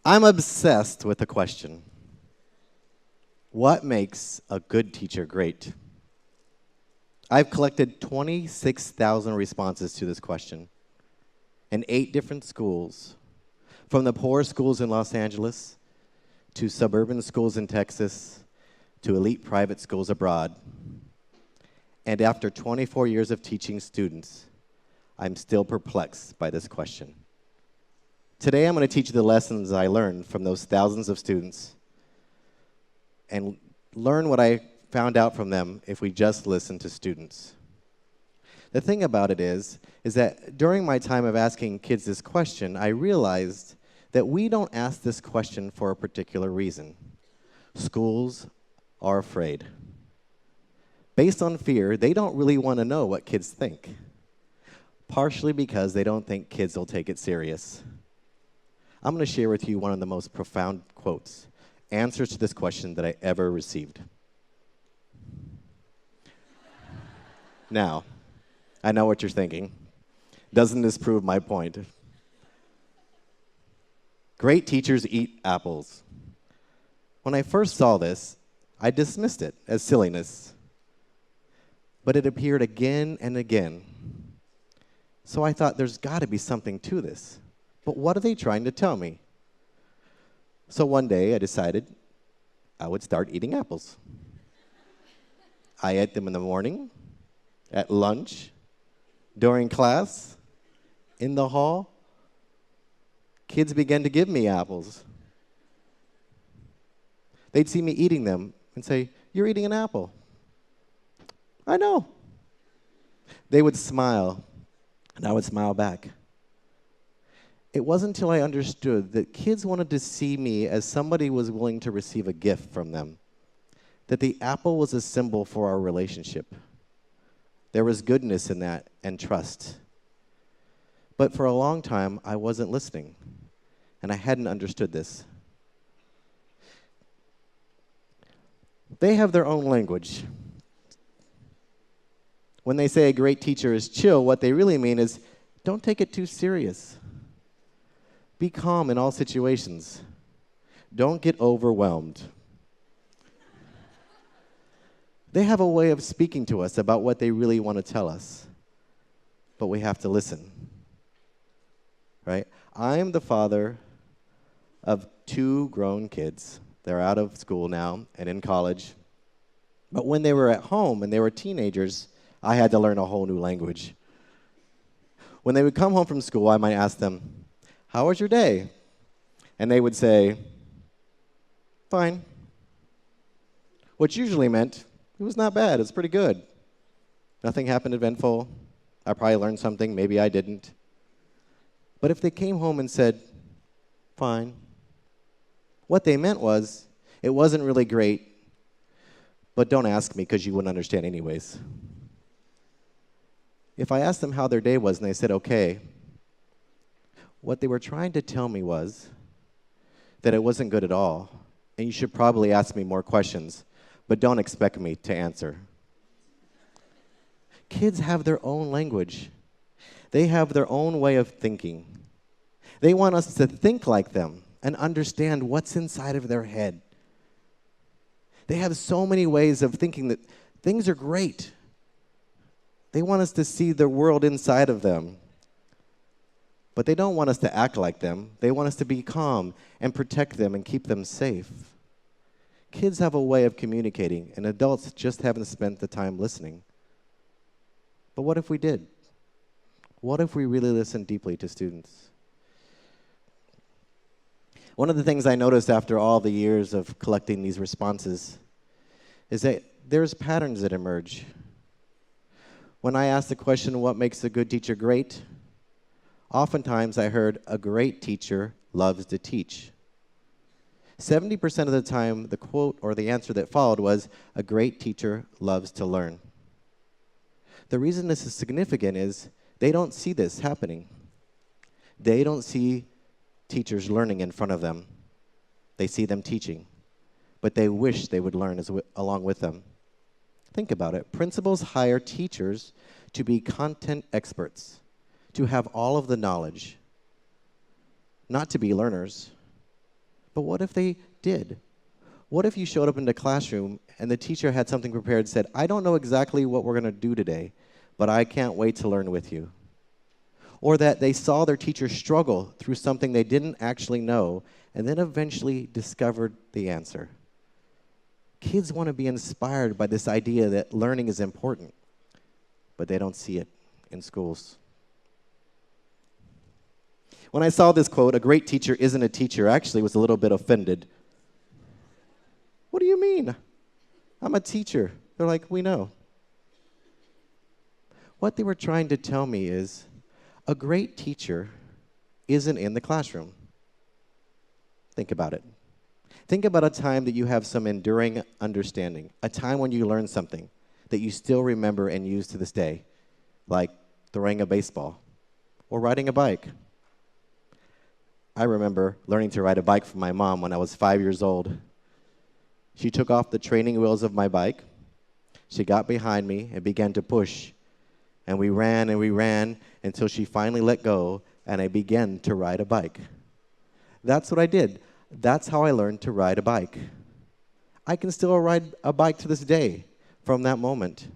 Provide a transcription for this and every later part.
I'm obsessed with the question, what makes a good teacher great? I've collected 26,000 responses to this question in 8 different schools, from the poor schools in Los Angeles to suburban schools in Texas to elite private schools abroad. And after 24 years of teaching students, I'm still perplexed by this question. Today, I'm going to teach you the lessons I learned from those thousands of students and learn what I found out from them if we just listen to students. The thing about it is that during my time of asking kids this question, I realized that we don't ask this question for a particular reason. Schools are afraid. Based on fear, they don't really want to know what kids think, partially because they don't think kids will take it serious. I'm going to share with you one of the most profound quotes, answers to this question that I ever received. Now, I know what you're thinking. Doesn't this prove my point? Great teachers eat apples. When I first saw this, I dismissed it as silliness. But it appeared again and again. So I thought there's got to be something to this. But what are they trying to tell me? So one day I decided I would start eating apples. I ate them in the morning, at lunch, during class, in the hall. Kids began to give me apples. They'd see me eating them and say, "You're eating an apple." I know. They would smile, and I would smile back. It wasn't until I understood that kids wanted to see me as somebody who was willing to receive a gift from them, that the apple was a symbol for our relationship. There was goodness in that and trust. But for a long time, I wasn't listening, and I hadn't understood this. They have their own language. When they say a great teacher is chill, what they really mean is don't take it too serious. Be calm in all situations. Don't get overwhelmed. They have a way of speaking to us about what they really want to tell us, but we have to listen, right? I'm the father of 2 grown kids. They're out of school now and in college. But when they were at home and they were teenagers, I had to learn a whole new language. When they would come home from school, I might ask them, "How was your day?" And they would say, "Fine." Which usually meant, it was not bad, it's pretty good. Nothing happened eventful. I probably learned something, maybe I didn't. But if they came home and said, "Fine," what they meant was, it wasn't really great, but don't ask me because you wouldn't understand anyways. If I asked them how their day was and they said, "Okay," what they were trying to tell me was that it wasn't good at all, and you should probably ask me more questions, but don't expect me to answer. Kids have their own language. They have their own way of thinking. They want us to think like them and understand what's inside of their head. They have so many ways of thinking that things are great. They want us to see the world inside of them. But they don't want us to act like them. They want us to be calm and protect them and keep them safe. Kids have a way of communicating, and adults just haven't spent the time listening. But what if we did? What if we really listened deeply to students? One of the things I noticed after all the years of collecting these responses is that there's patterns that emerge. When I asked the question, what makes a good teacher great? Oftentimes I heard, a great teacher loves to teach. 70% of the time, the quote or the answer that followed was, a great teacher loves to learn. The reason this is significant is they don't see this happening. They don't see teachers learning in front of them. They see them teaching, but they wish they would learn along with them. Think about it. Principals hire teachers to be content experts, to have all of the knowledge, not to be learners. But what if they did? What if you showed up in the classroom and the teacher had something prepared and said, I don't know exactly what we're going to do today, but I can't wait to learn with you? Or that they saw their teacher struggle through something they didn't actually know and then eventually discovered the answer. Kids want to be inspired by this idea that learning is important, but they don't see it in schools. When I saw this quote, "A great teacher isn't a teacher," I actually was a little bit offended. What do you mean? I'm a teacher. They're like, we know. What they were trying to tell me is, a great teacher isn't in the classroom. Think about it. Think about a time that you have some enduring understanding, a time when you learned something that you still remember and use to this day, like throwing a baseball or riding a bike. I remember learning to ride a bike from my mom when I was 5 years old. She took off the training wheels of my bike. She got behind me and began to push. And we ran until she finally let go, and I began to ride a bike. That's what I did. That's how I learned to ride a bike. I can still ride a bike to this day from that moment.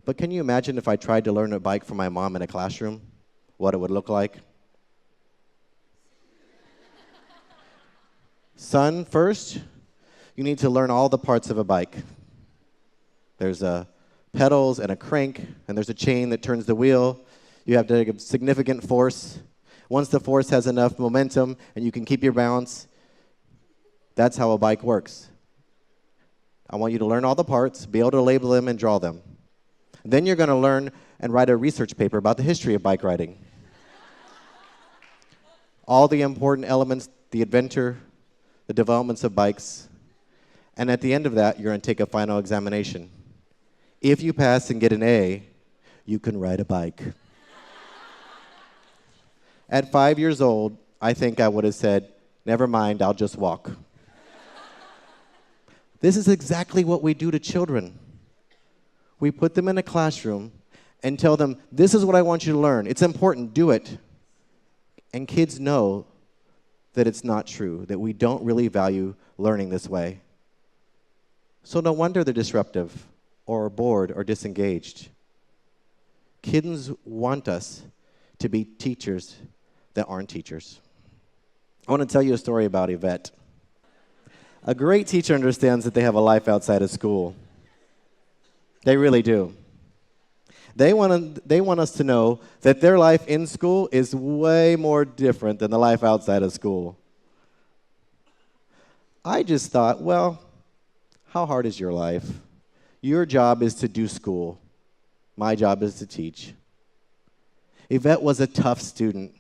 But can you imagine if I tried to learn a bike from my mom in a classroom, what it would look like? Son, first, you need to learn all the parts of a bike. There's pedals and a crank, and there's a chain that turns the wheel. You have to give significant force. Once the force has enough momentum and you can keep your balance, that's how a bike works. I want you to learn all the parts, be able to label them and draw them. Then you're going to learn and write a research paper about the history of bike riding. All the important elements, the adventure, the developments of bikes. And at the end of that, you're going to take a final examination. If you pass and get an A, you can ride a bike. At 5 years old, I think I would have said, never mind, I'll just walk. This is exactly what we do to children. We put them in a classroom and tell them, this is what I want you to learn. It's important, do it. And kids know that it's not true, that we don't really value learning this way. So no wonder they're disruptive or bored or disengaged. Kids want us to be teachers that aren't teachers. I want to tell you a story about Yvette. A great teacher understands that they have a life outside of school. They really do. They want us to know that their life in school is way more different than the life outside of school. I just thought, well, how hard is your life? Your job is to do school. My job is to teach. Yvette was a tough student.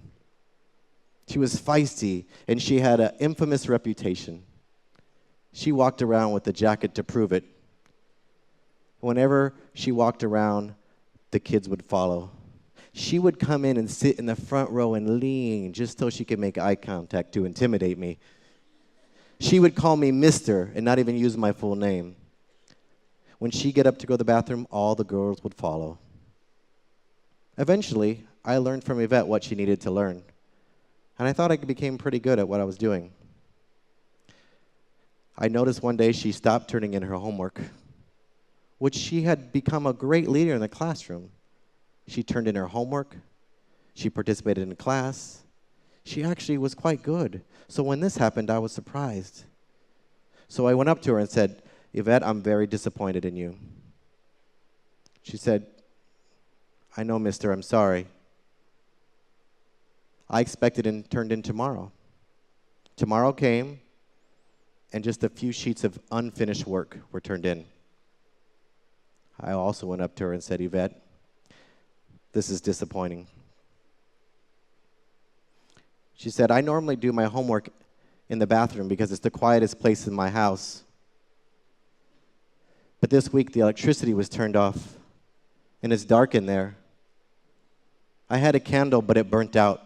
She was feisty, and she had an infamous reputation. She walked around with a jacket to prove it. Whenever she walked around, the kids would follow. She would come in and sit in the front row and lean just so she could make eye contact to intimidate me. She would call me Mr. and not even use my full name. When she'd get up to go to the bathroom, all the girls would follow. Eventually, I learned from Yvette what she needed to learn, and I thought I became pretty good at what I was doing. I noticed one day she stopped turning in her homework, which she had become a great leader in the classroom. She turned in her homework. She participated in class. She actually was quite good. So when this happened, I was surprised. So I went up to her and said, Yvette, I'm very disappointed in you. She said, I know, mister, I'm sorry. I expected and turned in tomorrow. Tomorrow came, and just a few sheets of unfinished work were turned in. I also went up to her and said, Yvette, this is disappointing. She said, I normally do my homework in the bathroom because it's the quietest place in my house. But this week, the electricity was turned off, and it's dark in there. I had a candle, but it burnt out,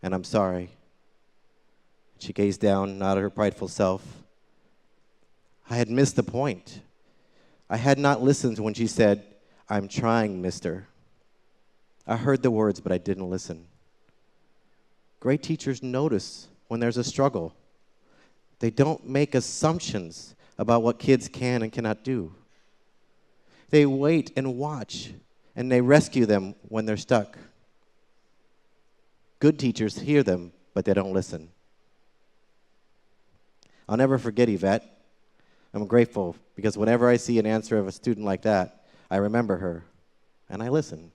and I'm sorry. She gazed down, not her prideful self. I had missed the point. I had not listened when she said, I'm trying, mister. I heard the words, but I didn't listen. Great teachers notice when there's a struggle. They don't make assumptions about what kids can and cannot do. They wait and watch, and they rescue them when they're stuck. Good teachers hear them, but they don't listen. I'll never forget Yvette. I'm grateful because whenever I see an answer of a student like that, I remember her, and I listen.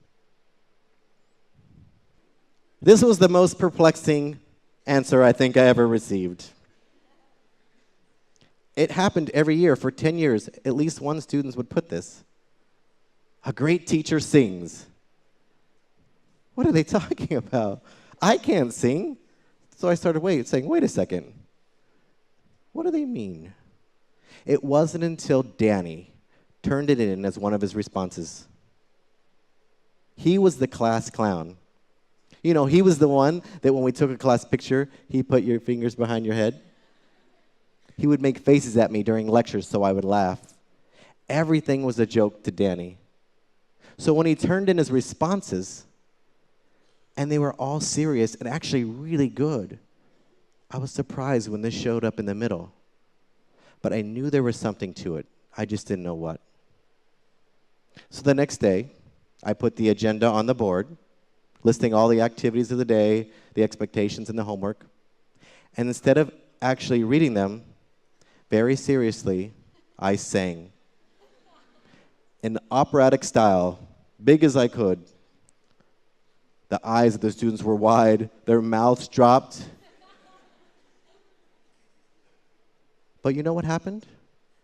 This was the most perplexing answer I think I ever received. It happened every year for 10 years. At least one student would put this. A great teacher sings. What are they talking about? I can't sing. So I started saying, wait a second. What do they mean? It wasn't until Danny turned it in as one of his responses. He was the class clown. You know, he was the one that when we took a class picture, he put your fingers behind your head. He would make faces at me during lectures so I would laugh. Everything was a joke to Danny. So when he turned in his responses, and they were all serious and actually really good, I was surprised when this showed up in the middle. But I knew there was something to it. I just didn't know what. So the next day, I put the agenda on the board, listing all the activities of the day, the expectations, and the homework. And instead of actually reading them, very seriously, I sang. In operatic style, big as I could. The eyes of the students were wide, their mouths dropped. But you know what happened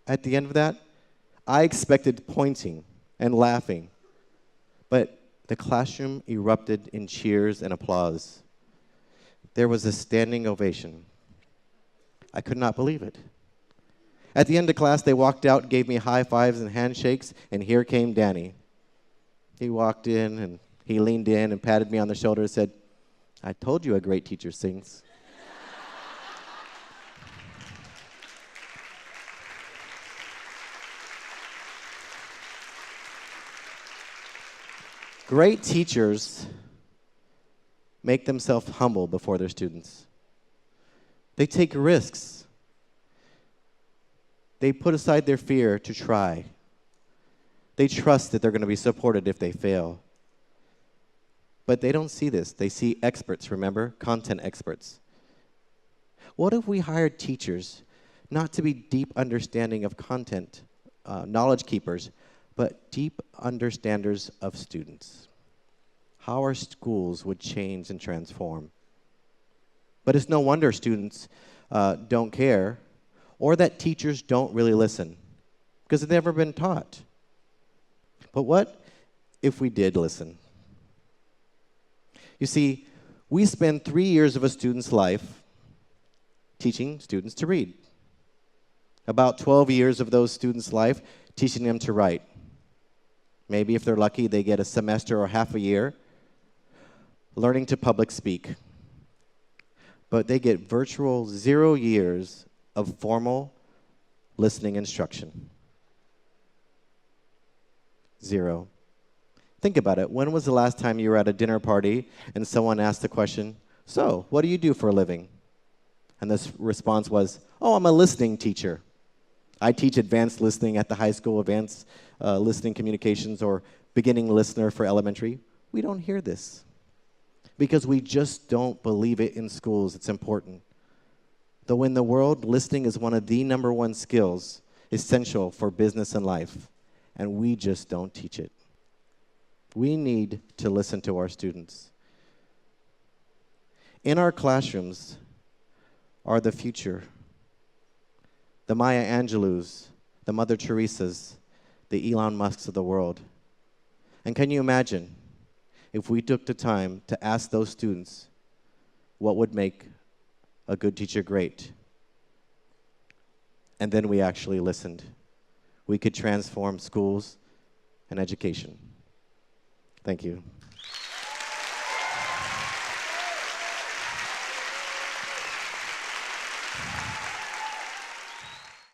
at the end of that? I expected pointing and laughing, but the classroom erupted in cheers and applause. There was a standing ovation. I could not believe it. At the end of class, they walked out, gave me high fives and handshakes, and here came Danny. He walked in, and he leaned in and patted me on the shoulder and said, I told you a great teacher sings. Great teachers make themselves humble before their students. They take risks. They put aside their fear to try. They trust that they're going to be supported if they fail. But they don't see this. They see experts, remember? Content experts. What if we hired teachers not to be deep understanding of content, knowledge keepers, but deep understanders of students? How our schools would change and transform. But it's no wonder students don't care, or that teachers don't really listen, because they've never been taught. But what if we did listen? You see, we spend 3 years of a student's life teaching students to read. About 12 years of those students' life teaching them to write. Maybe if they're lucky, they get a semester or half a year learning to public speak. But they get virtual 0 years of formal listening instruction. 0. Think about it. When was the last time you were at a dinner party and someone asked the question, so, what do you do for a living? And this response was, oh, I'm a listening teacher. I teach advanced listening at the high school, advanced listening communications, or beginning listener for elementary. We don't hear this because we just don't believe it in schools. It's important. Though in the world, listening is one of the #1 skills essential for business and life, and we just don't teach it. We need to listen to our students. In our classrooms are the future, the Maya Angelou's, the Mother Teresa's, the Elon Musks of the world. And can you imagine if we took the time to ask those students what would make a good teacher great? And then we actually listened. We could transform schools and education. Thank you.